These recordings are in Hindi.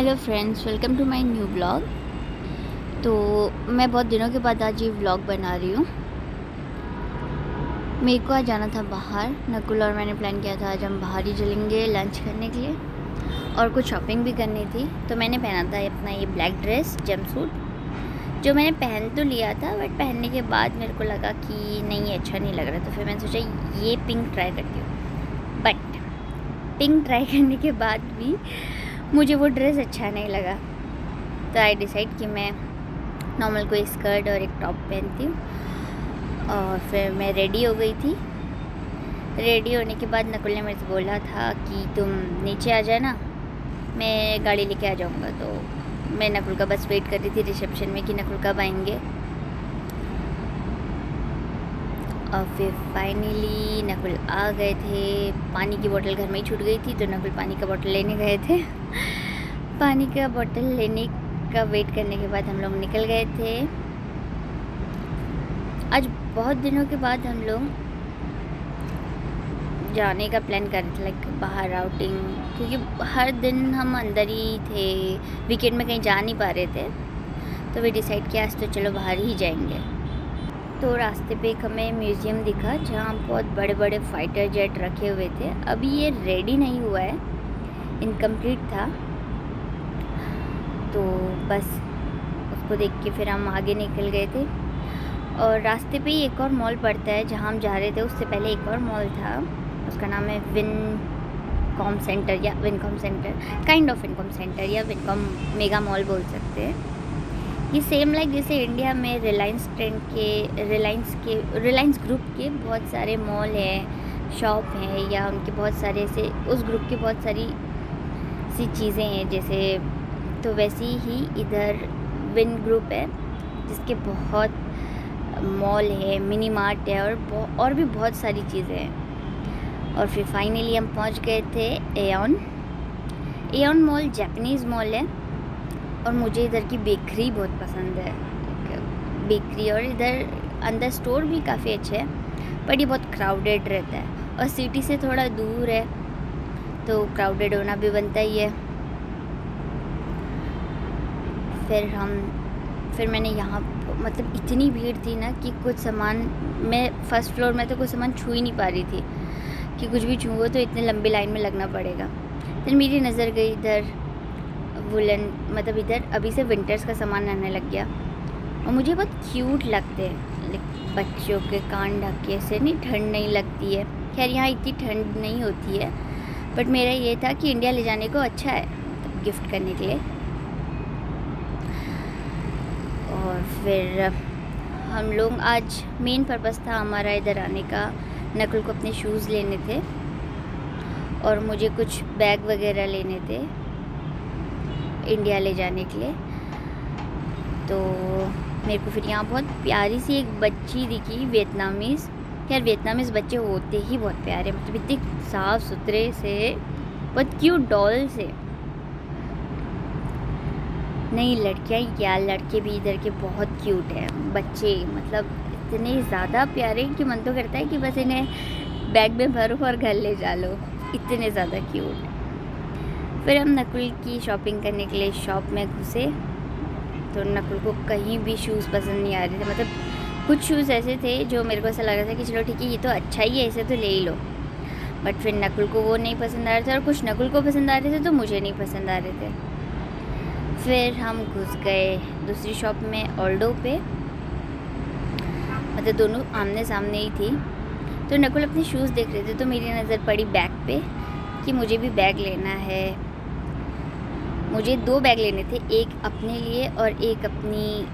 Hello friends, welcome to my new blog. तो मैं बहुत दिनों के बाद आज ये व्लॉग बना रही हूँ। मेरे को आज जाना था बाहर। नकुल और मैंने प्लान किया था आज हम बाहर ही चलेंगे लंच करने के लिए, और कुछ शॉपिंग भी करनी थी। तो मैंने पहना था अपना ये ब्लैक ड्रेस जंपसूट, जो मैंने पहन तो लिया था, बट पहनने के बाद मेरे को लगा कि नहीं अच्छा नहीं लग रहा। तो फिर मैंने सोचा ये पिंक ट्राई करती हूँ। बट पिंक ट्राई करने के बाद भी मुझे वो ड्रेस अच्छा नहीं लगा। तो आई डिसाइड कि मैं नॉर्मल कोई स्कर्ट और एक टॉप पहनती हूँ। और फिर मैं रेडी हो गई थी। रेडी होने के बाद नकुल ने मेरे से बोला था कि तुम नीचे आ जाना, मैं गाड़ी लेके आ जाऊँगा। तो मैं नकुल का बस वेट कर रही थी रिसेप्शन में कि नकुल कब आएंगे। और फिर फाइनली नकुल आ गए थे। पानी की बोतल घर में ही छूट गई थी, तो नकुल पानी का बोतल लेने गए थे। पानी का बोतल लेने का वेट करने के बाद हम लोग निकल गए थे। आज बहुत दिनों के बाद हम लोग जाने का प्लान कर रहे थे, लाइक बाहर आउटिंग, क्योंकि हर दिन हम अंदर ही थे, वीकेंड में कहीं जा नहीं पा रहे थे। तो वे डिसाइड किया आज तो चलो बाहर ही जाएंगे। तो रास्ते पे एक हमें म्यूज़ियम दिखा जहाँ बहुत बड़े बड़े फाइटर जेट रखे हुए थे। अभी ये रेडी नहीं हुआ है, इनकम्प्लीट था। तो बस उसको देख के फिर हम आगे निकल गए थे। और रास्ते पे ही एक और मॉल पड़ता है जहाँ हम जा रहे थे। उससे पहले एक और मॉल था, उसका नाम है विनकॉम सेंटर या Vincom Center, kind of Vincom Center या विनकॉम मेगा मॉल बोल सकते हैं। ये सेम लाइक जैसे इंडिया में रिलायंस ग्रुप के बहुत सारे मॉल हैं, शॉप हैं, या उनके बहुत सारे ऐसे उस ग्रुप के बहुत सारी सी चीज़ें हैं जैसे। तो वैसी ही इधर विन ग्रुप है जिसके बहुत मॉल है, मिनी मार्ट है, और भी बहुत सारी चीज़ें हैं। और फिर फाइनली हम पहुंच गए थे एऑन मॉल। जापानीज़ मॉल है और मुझे इधर की बेकरी बहुत पसंद है, बेकरी। और इधर अंदर स्टोर भी काफ़ी अच्छे हैं, पर ये बहुत क्राउडेड रहता है और सिटी से थोड़ा दूर है, तो क्राउडेड होना भी बनता ही है। फिर मैंने यहाँ मतलब इतनी भीड़ थी ना कि कुछ सामान, मैं फर्स्ट फ्लोर में तो कुछ सामान छू ही नहीं पा रही थी कि कुछ भी छूओ तो इतने लंबी लाइन में लगना पड़ेगा। फिर मेरी नज़र गई इधर वुलन, मतलब इधर अभी से विंटर्स का सामान आने लग गया और मुझे बहुत क्यूट लगते हैं, लाइक बच्चों के कान ढक के, ऐसे नहीं, ठंड नहीं लगती है। खैर यहाँ इतनी ठंड नहीं होती है, बट मेरा ये था कि इंडिया ले जाने को अच्छा है, मतलब गिफ्ट करने के लिए। और फिर हम लोग आज मेन पर्पस था हमारा इधर आने का, नकुल को अपने शूज़ लेने थे और मुझे कुछ बैग वगैरह लेने थे इंडिया ले जाने के लिए। तो मेरे को फिर यहाँ बहुत प्यारी सी एक बच्ची दिखी, वियतनामीज़। यार वियतनामीज़ बच्चे होते ही बहुत प्यारे, मतलब इतने साफ़ सुथरे से, बहुत क्यूट डॉल से। नहीं लड़कियाँ क्या, लड़के भी इधर के बहुत क्यूट हैं। बच्चे मतलब इतने ज़्यादा प्यारे कि मन तो करता है कि बस इन्हें बैग में भरो और घर ले जा लो, इतने ज़्यादा क्यूट। फिर हम नकुल की शॉपिंग करने के लिए शॉप में घुसे। तो नकुल को कहीं भी शूज़ पसंद नहीं आ रहे थे, मतलब कुछ शूज़ ऐसे थे जो मेरे को ऐसा लग रहा था कि चलो ठीक है ये तो अच्छा ही है, ऐसे तो ले ही लो। बट फिर नकुल को वो नहीं पसंद आ रहे थे और कुछ नकुल को पसंद आ रहे थे तो मुझे नहीं पसंद आ रहे थे। फिर हम घुस गए दूसरी शॉप में, ऑल्डो पे, मतलब दोनों आमने सामने ही थी। तो नकुल अपने शूज़ देख रहे थे तो मेरी नज़र पड़ी बैग पे कि मुझे भी बैग लेना है। मुझे 2 बैग लेने थे, एक अपने लिए और एक अपनी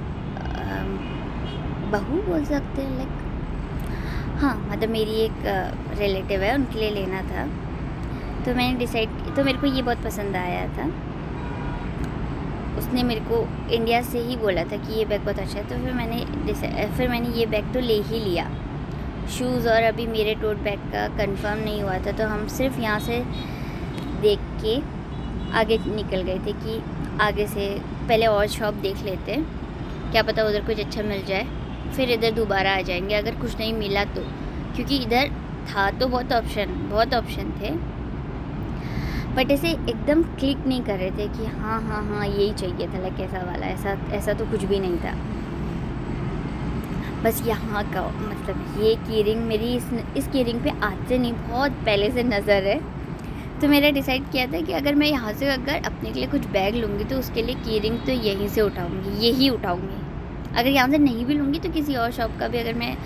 बहू बोल सकते हैं, लाइक हाँ, मतलब मेरी एक रिलेटिव है, उनके लिए लेना था। तो मैंने डिसाइड, तो मेरे को ये बहुत पसंद आया था। उसने मेरे को इंडिया से ही बोला था कि ये बैग बहुत अच्छा है, तो फिर मैंने ये बैग तो ले ही लिया। शूज़ और अभी मेरे टोट बैग का कंफर्म नहीं हुआ था, तो हम सिर्फ यहाँ से देख के आगे निकल गए थे कि आगे से पहले और शॉप देख लेते, क्या पता उधर कुछ अच्छा मिल जाए, फिर इधर दोबारा आ जाएंगे अगर कुछ नहीं मिला तो, क्योंकि इधर था तो बहुत ऑप्शन थे। बट ऐसे एकदम क्लिक नहीं कर रहे थे कि हाँ हाँ हाँ यही चाहिए था, लाइक ऐसा वाला, ऐसा तो कुछ भी नहीं था। बस यहाँ का मतलब ये की रिंग मेरी इस की रिंग पे आज से नहीं, बहुत पहले से नज़र है। तो मैंने डिसाइड किया था कि अगर मैं यहाँ से अगर अपने के लिए कुछ बैग लूँगी तो उसके लिए की रिंग तो यहीं से उठाऊँगी, यही उठाऊँगी। अगर यहाँ से नहीं भी लूँगी तो किसी और शॉप का भी अगर मैं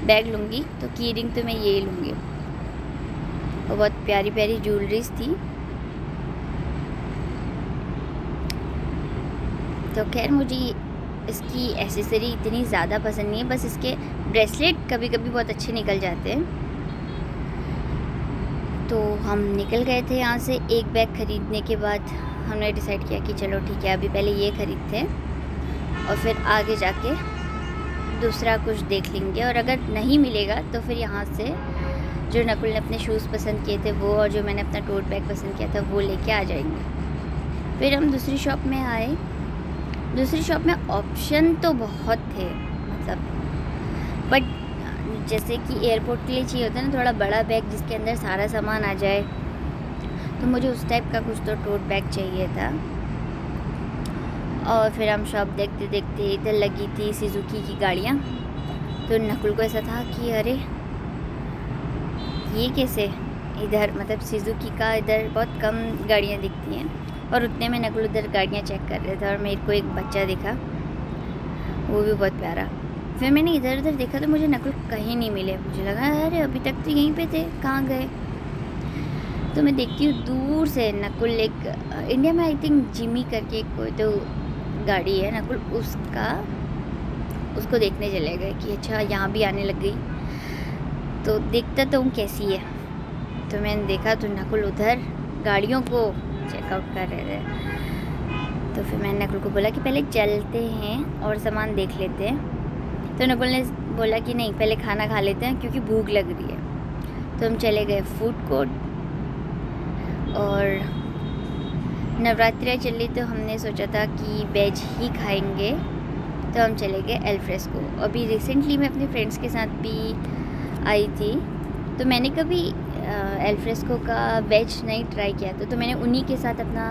बैग लूँगी तो की रिंग तो मैं यही लूँगी। और बहुत प्यारी प्यारी ज्वेलरीज थी। तो खैर मुझे इसकी एसेसरी इतनी ज़्यादा पसंद नहीं है, बस इसके ब्रेसलेट कभी कभी बहुत अच्छे निकल जाते हैं। तो हम निकल गए थे यहाँ से। एक बैग ख़रीदने के बाद हमने डिसाइड किया कि चलो ठीक है, अभी पहले ये ख़रीदते हैं और फिर आगे जाके दूसरा कुछ देख लेंगे। और अगर नहीं मिलेगा तो फिर यहाँ से जो नकुल ने अपने शूज़ पसंद किए थे वो, और जो मैंने अपना टोट बैग पसंद किया था वो लेके आ जाएंगे। फिर हम दूसरी शॉप में आए। दूसरी शॉप में ऑप्शन तो बहुत थे, मतलब बट जैसे कि एयरपोर्ट के लिए चाहिए होता है ना थोड़ा बड़ा बैग जिसके अंदर सारा सामान आ जाए, तो मुझे उस टाइप का कुछ तो टोट बैग चाहिए था। और फिर हम शॉप देखते देखते इधर लगी थी सुजुकी की गाड़ियाँ। तो नकुल को ऐसा था कि अरे ये कैसे इधर, मतलब सुजुकी का इधर बहुत कम गाड़ियाँ दिखती हैं। और उतने में नकुल उधर गाड़ियाँ चेक कर रहे थे और मेरे को एक बच्चा दिखा, वो भी बहुत प्यारा। फिर मैंने इधर उधर देखा तो मुझे नकुल कहीं नहीं मिले। मुझे लगा अरे अभी तक तो यहीं पे थे, कहाँ गए। तो मैं देखती हूँ दूर से नकुल एक इंडिया में आई थिंक जिमी करके कोई तो गाड़ी है, नकुल उसको देखने चले गए कि अच्छा यहाँ भी आने लग गई, तो देखता तो हूँ कैसी है। तो मैंने देखा तो नकुल उधर गाड़ियों को चेकआउट कर रहे थे। तो फिर मैंने नकुल को बोला कि पहले चलते हैं और सामान देख लेते हैं। तो नकुल ने बोला कि नहीं, पहले खाना खा लेते हैं क्योंकि भूख लग रही है। तो हम चले गए फूड कोर्ट। और नवरात्रि चल रही तो हमने सोचा था कि वेज ही खाएंगे, तो हम चले गए एल्फ्रेस्को। अभी रिसेंटली मैं अपने फ्रेंड्स के साथ भी आई थी, तो मैंने कभी एल्फ्रेस्को का वेज नहीं ट्राई किया था, तो मैंने उन्हीं के साथ अपना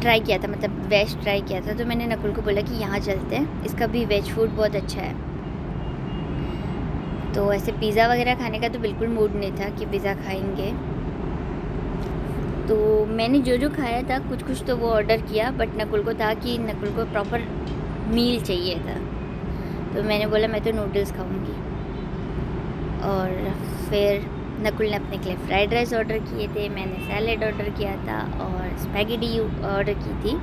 ट्राई किया था, मतलब वेज ट्राई किया था। तो मैंने नकुल को बोला कि यहाँ चलते हैं, इसका भी वेज फूड बहुत अच्छा है। तो ऐसे पिज़्ज़ा वगैरह खाने का तो बिल्कुल मूड नहीं था कि पिज़्ज़ा खाएंगे। तो मैंने जो जो खाया था कुछ तो वो ऑर्डर किया, बट नकुल को था कि नकुल को प्रॉपर मील चाहिए था। तो मैंने बोला मैं तो नूडल्स खाऊंगी। और फिर नकुल ने अपने के लिए फ्राइड राइस ऑर्डर किए थे, मैंने सैलेड ऑर्डर किया था और स्पैगेटी ऑर्डर की थी।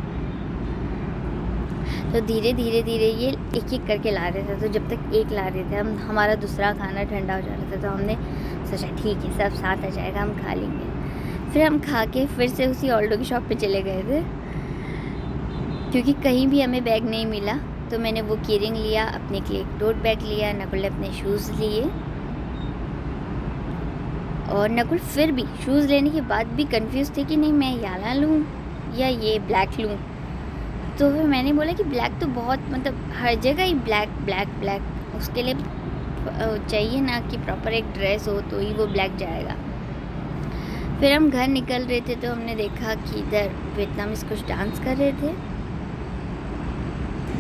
तो धीरे धीरे ये एक एक करके ला रहे थे। तो जब तक एक ला रहे थे हमारा दूसरा खाना ठंडा हो जा रहा था, तो हमने सोचा ठीक है सब साथ आ जाएगा, हम खा लेंगे। फिर हम खा के फिर से उसी ऑल्डो की शॉप पे चले गए थे, क्योंकि कहीं भी हमें बैग नहीं मिला। तो मैंने वो की रिंग लिया, अपने के लिए एक टोट बैग लिया, नकुल ने अपने शूज़ लिए। और नकुल फिर भी शूज़ लेने के बाद भी कंफ्यूज थे कि नहीं मैं याला लूँ या ये ब्लैक लूँ। तो फिर मैंने बोला कि ब्लैक तो बहुत, मतलब हर जगह ही ब्लैक ब्लैक ब्लैक, उसके लिए चाहिए ना कि प्रॉपर एक ड्रेस हो तो ही वो ब्लैक जाएगा। फिर हम घर निकल रहे थे तो हमने देखा कि इधर वियतनामीज कुछ डांस कर रहे थे,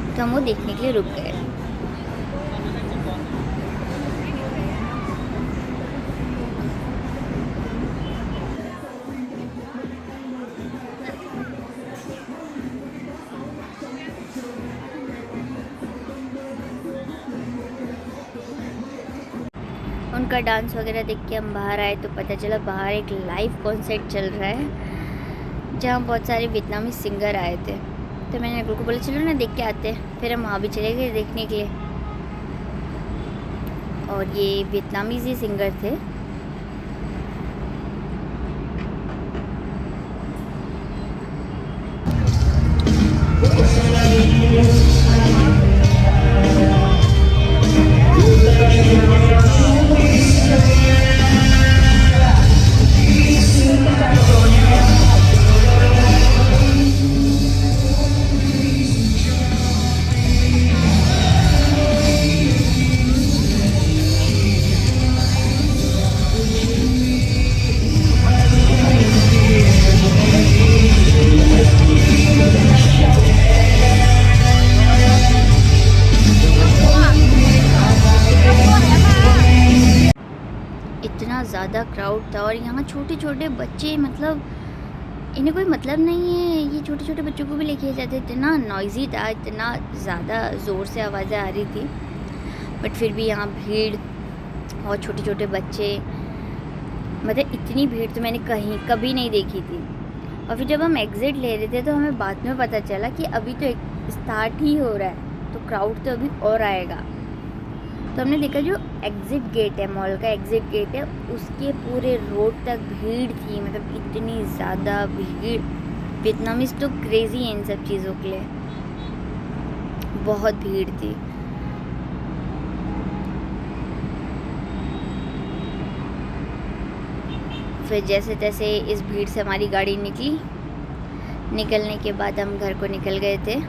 तो हम वो देखने के लिए रुक गए। उनका डांस वगैरह देख के हम बाहर आए तो पता चला बाहर एक लाइव कॉन्सर्ट चल रहा है जहाँ बहुत सारे वियतनामी सिंगर आए थे। तो मैंने नकुल को बोला चलो ना देख के आते हैं। फिर हम वहाँ भी चले गए देखने के लिए, और ये वियतनामीज ही सिंगर थे। क्राउड था। और यहाँ छोटे छोटे बच्चे, मतलब इन्हें कोई मतलब नहीं है, ये छोटे छोटे बच्चों को भी लेके जाते। इतना नॉइज़ी था, इतना ज़्यादा ज़ोर से आवाज़ें आ रही थी, बट फिर भी यहाँ भीड़ और छोटे छोटे बच्चे, मतलब इतनी भीड़ तो मैंने कहीं कभी नहीं देखी थी। और फिर जब हम एग्ज़िट ले रहे थे तो हमें बाद में पता चला कि अभी तो स्टार्ट ही हो रहा है, तो क्राउड तो अभी और आएगा। तो हमने देखा जो एग्ज़िट गेट है, मॉल का एग्ज़िट गेट है, उसके पूरे रोड तक भीड़ थी। मतलब इतनी ज़्यादा भीड़, वियतनामीज़ तो क्रेज़ी हैं इन सब चीज़ों के लिए, बहुत भीड़ थी। फिर जैसे तैसे इस भीड़ से हमारी गाड़ी निकली। निकलने के बाद हम घर को निकल गए थे।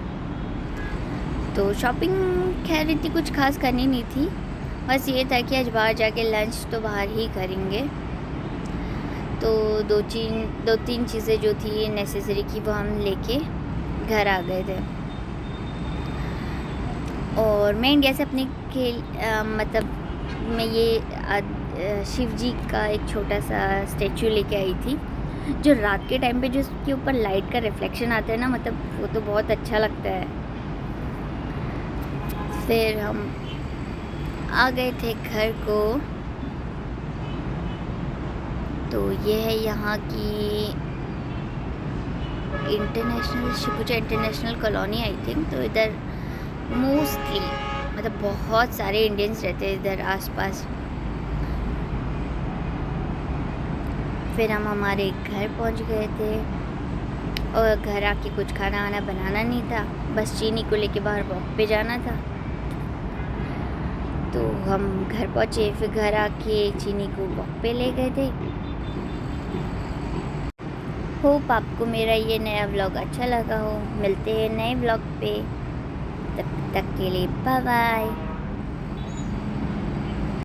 तो शॉपिंग खैर इतनी कुछ खास करनी नहीं थी, बस ये था कि आज बाहर जाके लंच तो बाहर ही करेंगे। तो दो तीन चीज़ें जो थी नेसेसरी की वो हम लेके घर आ गए थे। और मैं इंडिया से अपने मतलब मैं ये शिव जी का एक छोटा सा स्टैचू लेके आई थी, जो रात के टाइम पे जो उसके ऊपर लाइट का रिफ्लेक्शन आता है ना, मतलब वो तो बहुत अच्छा लगता है। फिर हम आ गए थे घर को। तो ये है यहाँ की international Shibuya international colony I think. तो इधर मोस्टली मतलब बहुत सारे इंडियंस रहते हैं इधर आसपास। फिर हम हमारे घर पहुंच गए थे और घर आके कुछ खाना वाना बनाना नहीं था, बस चीनी को लेके बाहर वॉक पे जाना था। तो हम घर पहुंचे, फिर घर आके चीनी को वॉक पे ले गए थे। होप आपको मेरा ये नया व्लॉग अच्छा लगा हो। मिलते हैं नए व्लॉग पे, तब तक के लिए बाय बाय।